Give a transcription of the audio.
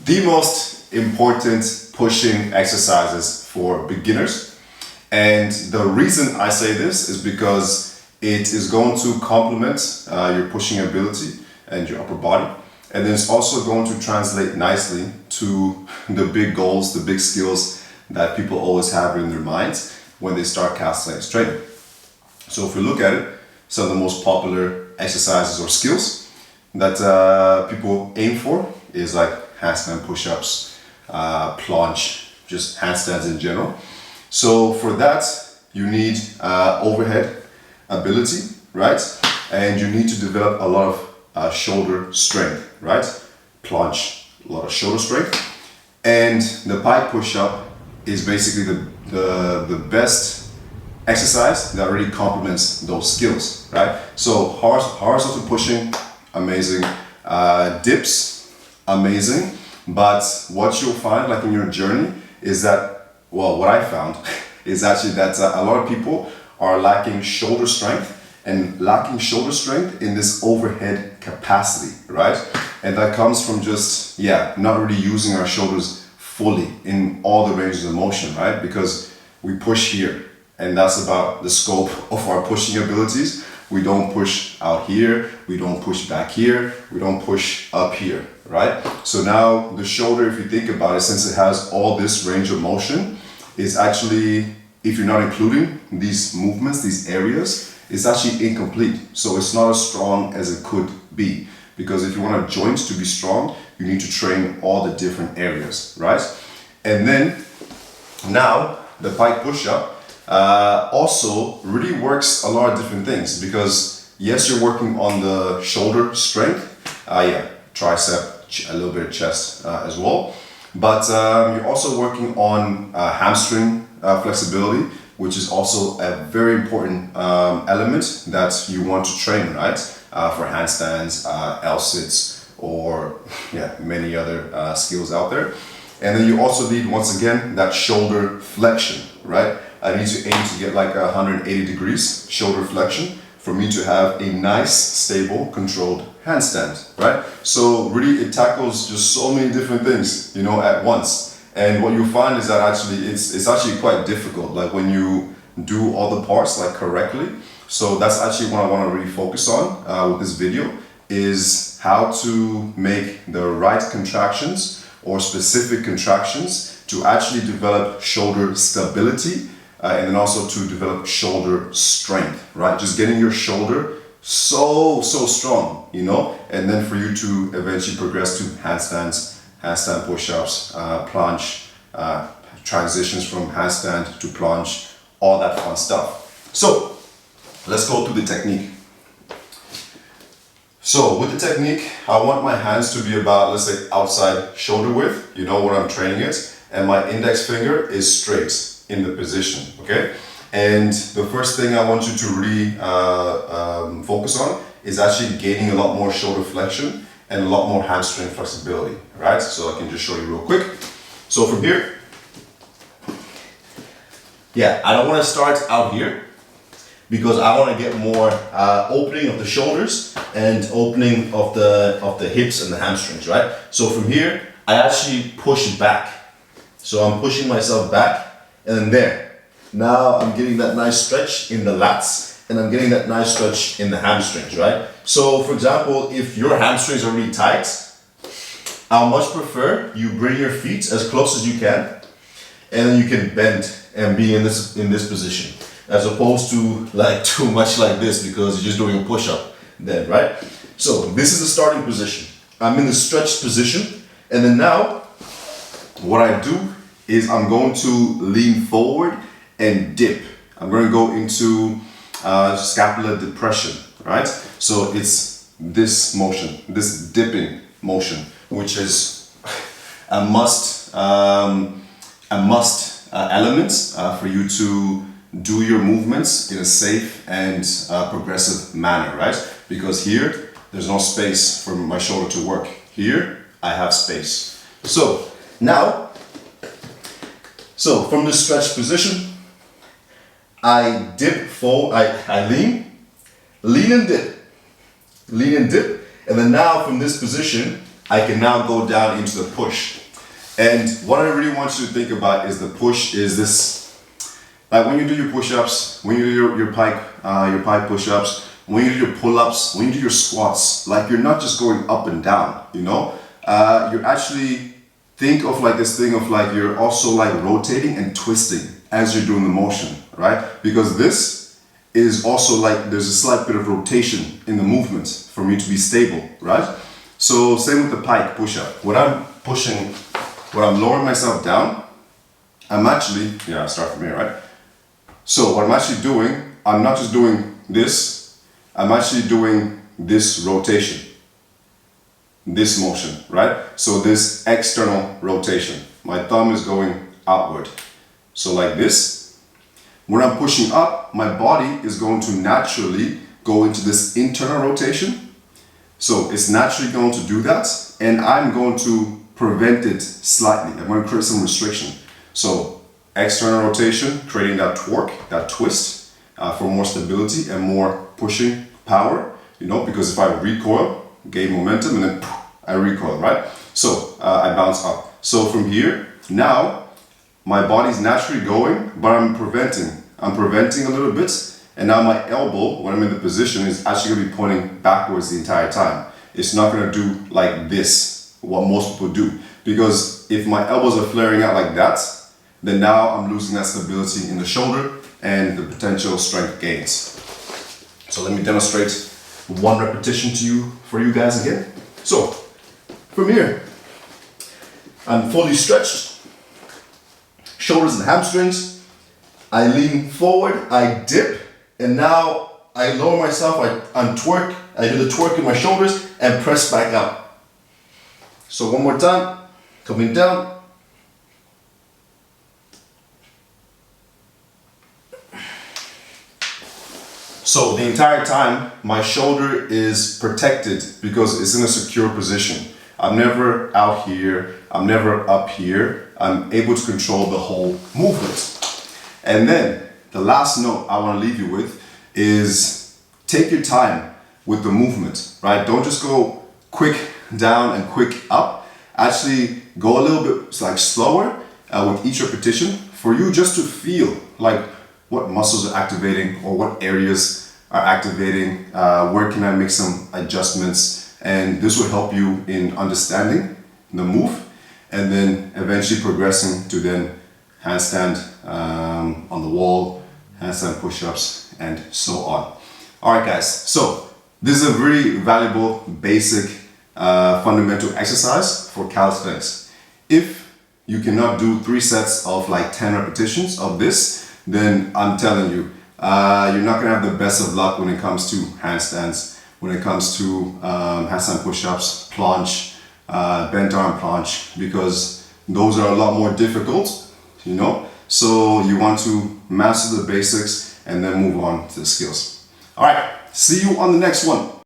the most important pushing exercises for beginners. And the reason I say this is because it is going to complement your pushing ability and your upper body. And then it's also going to translate nicely to the big goals, the big skills that people always have in their minds when they start calisthenics training. So if we look at it, some of the most popular exercises or skills that people aim for is like handstand push-ups, planche, just handstands in general. So for that, you need overhead ability, right? And you need to develop a lot of shoulder strength, right? Planche, a lot of shoulder strength. And the pike push-up is basically the best exercise that really complements those skills, right? So horizontal pushing, amazing. Dips, amazing. But what you'll find, like in your journey, is that, well, what I found is actually that a lot of people are lacking shoulder strength and lacking shoulder strength in this overhead capacity, right? And that comes from just, not really using our shoulders fully in all the ranges of motion, right? Because we push here, and that's about the scope of our pushing abilities. We don't push out here, we don't push back here, we don't push up here, right? So now the shoulder, if you think about it, since it has all this range of motion, is actually, if you're not including these movements, these areas, it's actually incomplete. So it's not as strong as it could be. Because if you want a joint to be strong, you need to train all the different areas, right? And then now the pike push-up also really works a lot of different things, because yes, you're working on the shoulder strength, tricep, a little bit of chest as well, but you're also working on hamstring flexibility, which is also a very important element that you want to train, right? For handstands, L-sits, or many other skills out there. And then you also need, once again, that shoulder flexion, right? I need to aim to get like 180 degrees shoulder flexion for me to have a nice, stable, controlled handstand, right? So really it tackles just so many different things, at once. And what you'll find is that actually it's actually quite difficult, like when you do all the parts like correctly. So that's actually what I want to really focus on with this video, is how to make the right contractions or specific contractions to actually develop shoulder stability and then also to develop shoulder strength, right? Just getting your shoulder so strong, and then for you to eventually progress to handstands, handstand push-ups, planche, transitions from handstand to planche, all that fun stuff. So let's go through the technique. So with the technique, I want my hands to be about, let's say, outside shoulder width, where I'm training it, and my index finger is straight in the position, okay? And the first thing I want you to really focus on is actually gaining a lot more shoulder flexion and a lot more hamstring flexibility, right? So I can just show you real quick. So from here, I don't want to start out here, because I want to get more opening of the shoulders and opening of the hips and the hamstrings, right? So from here, I actually push back. So I'm pushing myself back, and then there. Now I'm getting that nice stretch in the lats, and I'm getting that nice stretch in the hamstrings, right? So for example, if your hamstrings are really tight, I much prefer you bring your feet as close as you can, and then you can bend and be in this position, as opposed to like too much like this, because you're just doing a push-up then, right? So this is the starting position. I'm in the stretched position, and then now what I do is I'm going to lean forward and dip. I'm going to go into scapular depression, right? So it's this motion, this dipping motion, which is a must element for you to do your movements in a safe and progressive manner, right? Because here, there's no space for my shoulder to work. Here, I have space. So now, from this stretched position, I dip forward, I lean and dip, and then now from this position, I can now go down into the push. And what I really want you to think about is the push is this, like when you do your push-ups, when you do your pike push-ups, when you do your pull-ups, when you do your squats, like you're not just going up and down, you know? You're actually, think of like this thing of like you're also like rotating and twisting as you're doing the motion, right? Because this is also like there's a slight bit of rotation in the movement for me to be stable, right? So same with the pike push-up. When I'm pushing, when I'm lowering myself down, I'm actually, start from here, right? So what I'm actually doing, I'm not just doing this, I'm actually doing this rotation, this motion, right? So this external rotation. My thumb is going outward. So like this. When I'm pushing up, my body is going to naturally go into this internal rotation. So it's naturally going to do that, and I'm going to prevent it slightly. I'm going to create some restriction. So external rotation, creating that torque, that twist for more stability and more pushing power, you know, because if I recoil, gain momentum, and then I recoil, right? So I bounce up. So from here, now my body's naturally going, but I'm preventing a little bit. And now my elbow, when I'm in the position, is actually going to be pointing backwards the entire time. It's not going to do like this, what most people do. Because if my elbows are flaring out like that, then now I'm losing that stability in the shoulder and the potential strength gains. So let me demonstrate one repetition for you guys again. So from here, I'm fully stretched, shoulders and hamstrings. I lean forward, I dip, and now I lower myself, I do the twerk in my shoulders and press back up. So one more time, coming down. So the entire time, my shoulder is protected because it's in a secure position. I'm never out here, I'm never up here. I'm able to control the whole movement. And then the last note I want to leave you with is take your time with the movement, right? Don't just go quick down and quick up. Actually go a little bit like slower with each repetition for you just to feel like what muscles are activating or what areas are activating, where can I make some adjustments, and this will help you in understanding the move and then eventually progressing to then handstand on the wall, handstand push-ups, and so on. Alright guys, so this is a very valuable, basic, fundamental exercise for calisthenics. If you cannot do 3 sets of like 10 repetitions of this, then I'm telling you, you're not gonna have the best of luck when it comes to handstands, when it comes to handstand push-ups, planche, bent arm planche, because those are a lot more difficult, you know? So you want to master the basics and then move on to the skills. All right, see you on the next one.